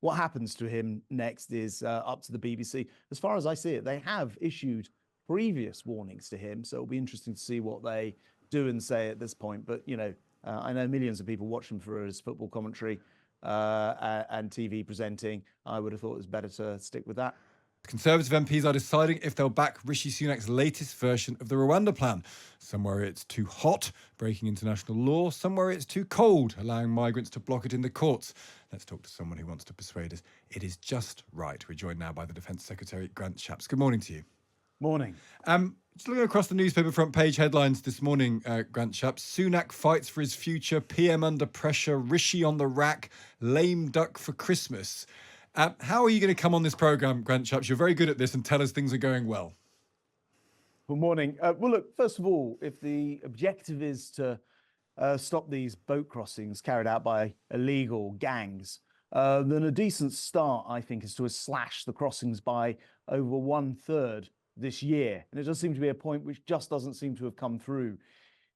What happens to him next is up to the BBC. As far as I see it, they have issued previous warnings to him, so it'll be interesting to see what they do and say at this point. But, I know millions of people watch him for his football commentary and TV presenting. I would have thought it was better to stick with that. Conservative MPs are deciding if they'll back Rishi Sunak's latest version of the Rwanda Plan. Somewhere it's too hot, breaking international law. Somewhere it's too cold, allowing migrants to block it in the courts. Let's talk to someone who wants to persuade us it is just right. We're joined now by the Defence Secretary, Grant Shapps. Good morning to you. Morning. Just looking across the newspaper front page headlines this morning, Grant Shapps. Sunak fights for his future, PM under pressure, Rishi on the rack, lame duck for Christmas. How are you going to come on this programme, Grant Shapps? You're very good at this, and tell us things are going well. Good morning. Well, look, first of all, if the objective is to stop these boat crossings carried out by illegal gangs, then a decent start, I think, is to slash the crossings by over 1/3 this year. And it does seem to be a point which just doesn't seem to have come through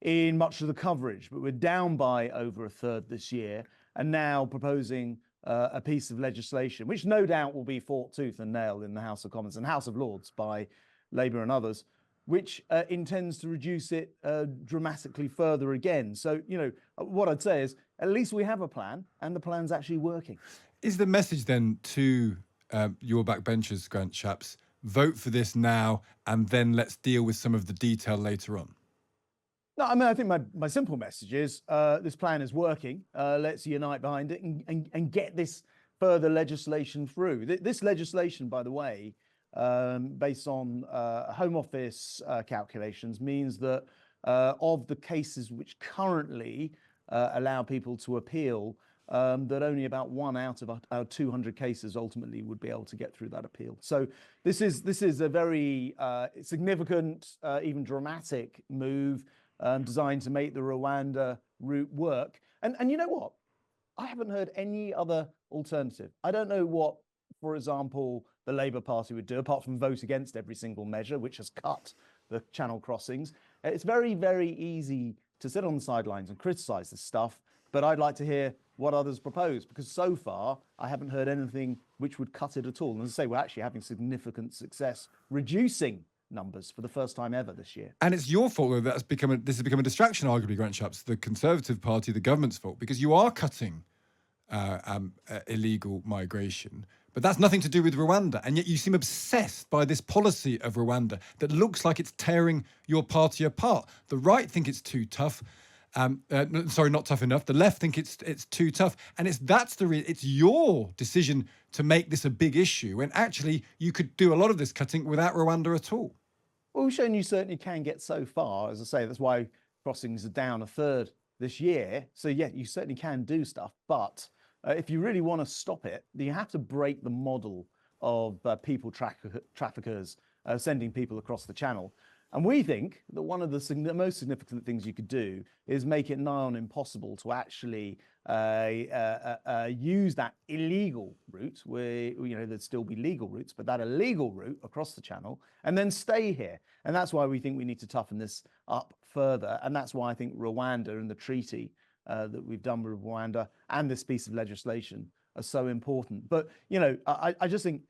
in much of the coverage, but we're down by over 1/3 this year, and now proposing a piece of legislation, which no doubt will be fought tooth and nail in the House of Commons and House of Lords by Labour and others, which intends to reduce it dramatically further again. So, what I'd say is at least we have a plan, and the plan's actually working. Is the message then to your backbenchers, Grant Shapps, vote for this now and then let's deal with some of the detail later on? No, I mean, I think my simple message is this plan is working. Let's unite behind it and get this further legislation through. This legislation, by the way, based on Home Office calculations, means that of the cases which currently allow people to appeal, that only about 1 out of our 200 cases ultimately would be able to get through that appeal. So this is a very significant, even dramatic move designed to make the Rwanda route work. And you know what? I haven't heard any other alternative. I don't know what, for example, the Labour Party would do, apart from vote against every single measure, which has cut the channel crossings. It's very, very easy to sit on the sidelines and criticise this stuff, but I'd like to hear what others propose, because so far I haven't heard anything which would cut it at all. And as I say, we're actually having significant success reducing numbers for the first time ever this year. And it's your fault that this has become a distraction, arguably, Grant Shapps, the Conservative Party, the government's fault, because you are cutting illegal migration. But that's nothing to do with Rwanda. And yet you seem obsessed by this policy of Rwanda that looks like it's tearing your party apart. The right think it's too tough. Not tough enough. The left think it's too tough. And it's your decision to make this a big issue when actually you could do a lot of this cutting without Rwanda at all. Well, we've shown you certainly can get so far. As I say, that's why crossings are down 1/3 this year. So yeah, you certainly can do stuff. But if you really want to stop it, then you have to break the model of people traffickers sending people across the channel. And we think that one of the most significant things you could do is make it nigh on impossible to actually use that illegal route, where there'd still be legal routes, but that illegal route across the channel, and then stay here. And that's why we think we need to toughen this up further. And that's why I think Rwanda and the treaty that we've done with Rwanda and this piece of legislation are so important. But I just think,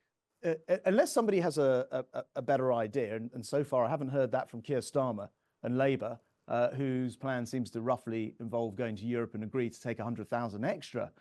unless somebody has a better idea, and so far I haven't heard that from Keir Starmer and Labour, whose plan seems to roughly involve going to Europe and agree to take 100,000 extra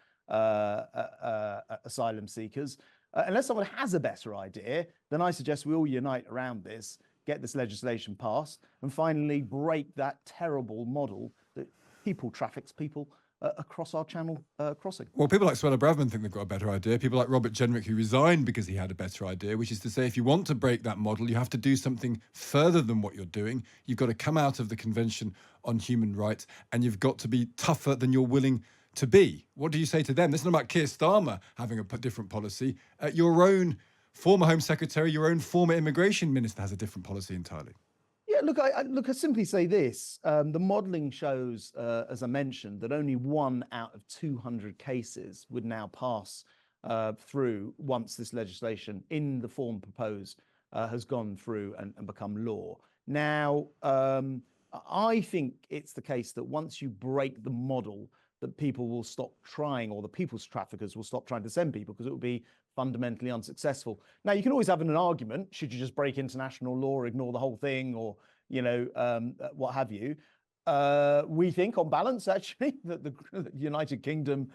asylum seekers. Unless someone has a better idea, then I suggest we all unite around this, get this legislation passed, and finally break that terrible model that people traffics people across our channel crossing. Well, people like Suella Braverman think they've got a better idea. People like Robert Jenrick, who resigned because he had a better idea, which is to say, if you want to break that model, you have to do something further than what you're doing. You've got to come out of the Convention on Human Rights, and you've got to be tougher than you're willing to be. What do you say to them? This is not about Keir Starmer having a different policy. Your own former Home Secretary, your own former Immigration Minister has a different policy entirely. Yeah, look, I simply say this. The modelling shows, as I mentioned, that only 1 out of 200 cases would now pass through once this legislation in the form proposed has gone through and become law. Now, I think it's the case that once you break the model that people will stop trying, or the people's traffickers will stop trying to send people, because it will be fundamentally unsuccessful. Now, you can always have an argument, should you just break international law, ignore the whole thing, or, what have you. We think, on balance, actually, that the United Kingdom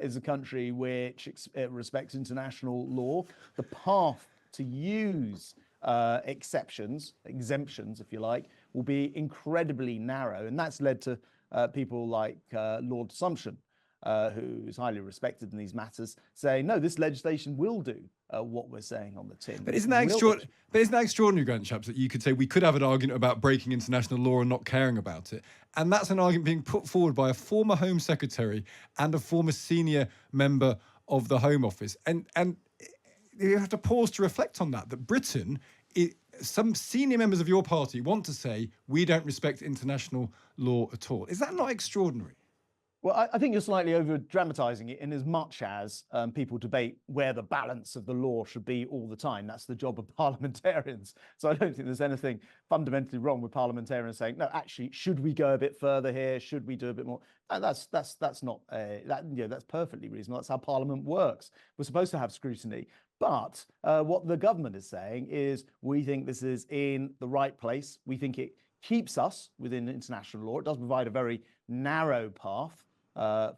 is a country which respects international law. The path to use exemptions, if you like, will be incredibly narrow. And that's led to people like Lord Sumption, who is highly respected in these matters, saying, no, this legislation will do what we're saying on the tin. But isn't that extraordinary? But isn't that extraordinary, Grant Shapps, that you could say we could have an argument about breaking international law and not caring about it? And that's an argument being put forward by a former Home Secretary and a former senior member of the Home Office. And you have to pause to reflect on that Britain, some senior members of your party want to say we don't respect international law at all. Is that not extraordinary? Well, I think you're slightly over-dramatising it, in as much as people debate where the balance of the law should be all the time. That's the job of parliamentarians. So I don't think there's anything fundamentally wrong with parliamentarians saying, no, actually, should we go a bit further here? Should we do a bit more? That's not that's perfectly reasonable. That's how Parliament works. We're supposed to have scrutiny. But what the government is saying is, we think this is in the right place. We think it keeps us within international law. It does provide a very narrow path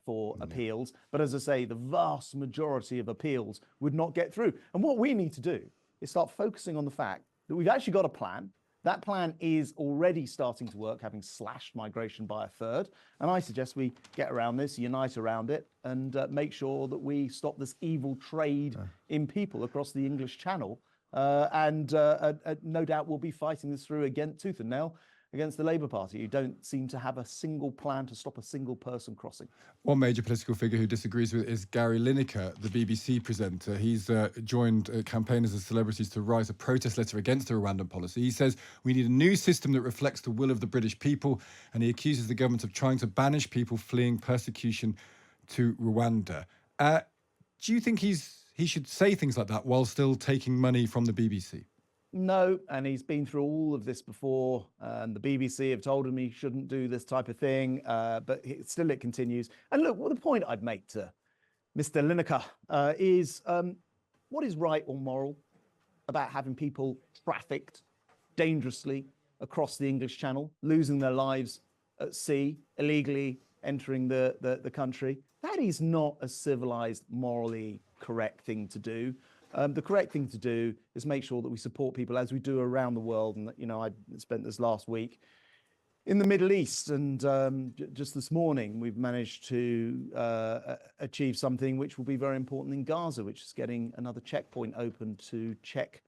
for appeals. But as I say, the vast majority of appeals would not get through. And what we need to do is start focusing on the fact that we've actually got a plan. That plan is already starting to work, having slashed migration by a third. And I suggest we get around this, unite around it, and make sure that we stop this evil trade in people across the English Channel. And no doubt we'll be fighting this through again, tooth and nail, against the Labour Party, who don't seem to have a single plan to stop a single person crossing. One major political figure who disagrees with it is Gary Lineker, the BBC presenter. He's joined campaigners and celebrities to write a protest letter against the Rwandan policy. He says we need a new system that reflects the will of the British people, and he accuses the government of trying to banish people fleeing persecution to Rwanda. Do you think he should say things like that while still taking money from the BBC? No, and he's been through all of this before, and the BBC have told him he shouldn't do this type of thing, but still it continues. And look, the point I'd make to Mr. Lineker is what is right or moral about having people trafficked dangerously across the English Channel, losing their lives at sea, illegally entering the country? That is not a civilized, morally correct thing to do. The correct thing to do is make sure that we support people as we do around the world. And, I spent this last week in the Middle East, and just this morning, we've managed to achieve something which will be very important in Gaza, which is getting another checkpoint open to check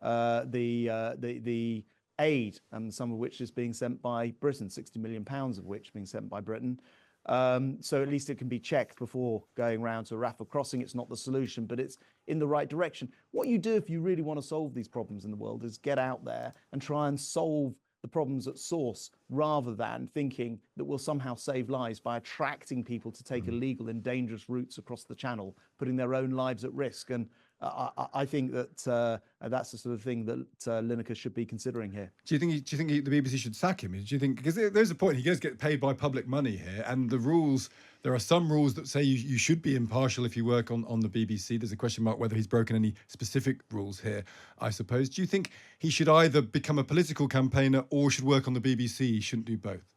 the aid, and some of which is being sent by Britain, £60 million of which being sent by Britain. So at least it can be checked before going round to Rafah crossing. It's not the solution, but it's in the right direction. What you do if you really want to solve these problems in the world is get out there and try and solve the problems at source, rather than thinking that we'll somehow save lives by attracting people to take illegal and dangerous routes across the Channel, putting their own lives at risk. And I think that that's the sort of thing that Lineker should be considering here. Do you think the BBC should sack him? Do you think, because there's a point, he does get paid by public money here, and the rules, there are some rules that say you should be impartial if you work on the BBC. There's a question mark whether he's broken any specific rules here, I suppose. Do you think he should either become a political campaigner or should work on the BBC? He shouldn't do both.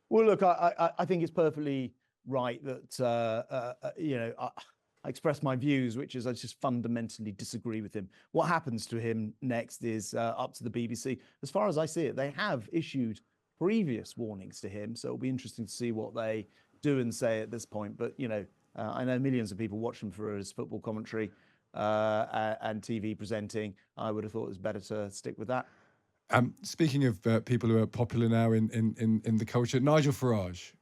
Well, look, I think it's perfectly right that I express my views, which is I just fundamentally disagree with him. What happens to him next is up to the BBC. As far as I see it, they have issued previous warnings to him, so it'll be interesting to see what they do and say at this point. But, I know millions of people watch him for his football commentary and TV presenting. I would have thought it was better to stick with that. Speaking of people who are popular now in the culture, Nigel Farage,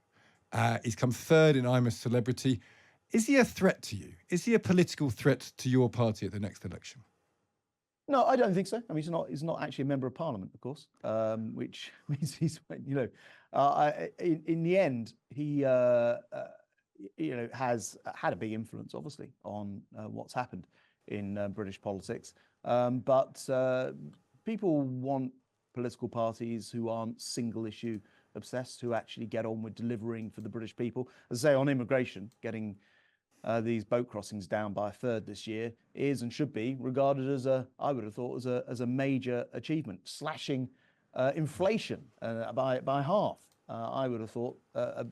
he's come third in I'm a Celebrity. Is he a threat to you? Is he a political threat to your party at the next election? No, I don't think so. I mean, he's not actually a member of Parliament, of course, which means he's, in the end, he, has had a big influence, obviously, on what's happened in British politics. But people want political parties who aren't single issue obsessed who actually get on with delivering for the British people. As I say, on immigration, getting these boat crossings down by a third this year is and should be regarded as I would have thought, as a major achievement. Slashing inflation by half, I would have thought a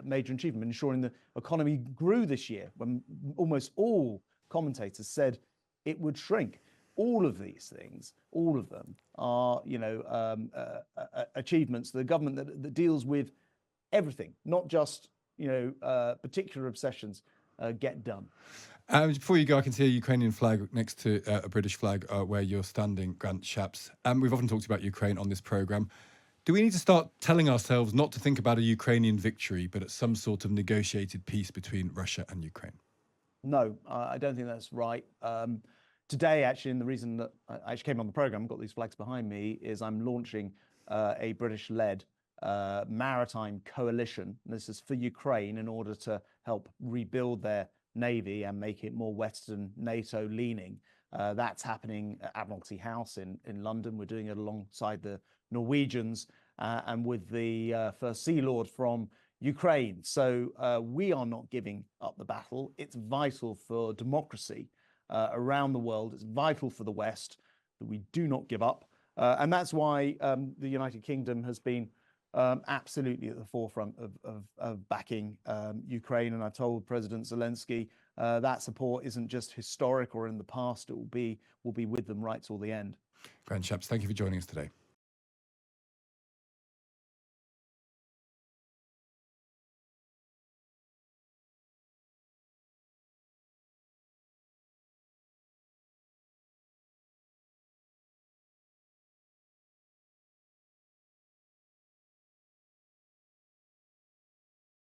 major achievement. Ensuring the economy grew this year when almost all commentators said it would shrink. All of these things, all of them are, achievements. The government that deals with everything, not just, particular obsessions, get done. Before you go, I can see a Ukrainian flag next to a British flag where you're standing, Grant Shapps. We've often talked about Ukraine on this programme. Do we need to start telling ourselves not to think about a Ukrainian victory, but at some sort of negotiated peace between Russia and Ukraine? No, I don't think that's right. Today, actually, and the reason that I actually came on the programme, got these flags behind me, is I'm launching a British-led maritime coalition. This is for Ukraine in order to help rebuild their navy and make it more Western NATO leaning. That's happening at Admiralty House in London. We're doing it alongside the Norwegians and with the First Sea Lord from Ukraine. So we are not giving up the battle. It's vital for democracy around the world. It's vital for the West that we do not give up. And that's why the United Kingdom has been absolutely at the forefront of backing Ukraine. And I told President Zelensky that support isn't just historic or in the past. It will be with them right till the end. Grant Shapps, thank you for joining us today.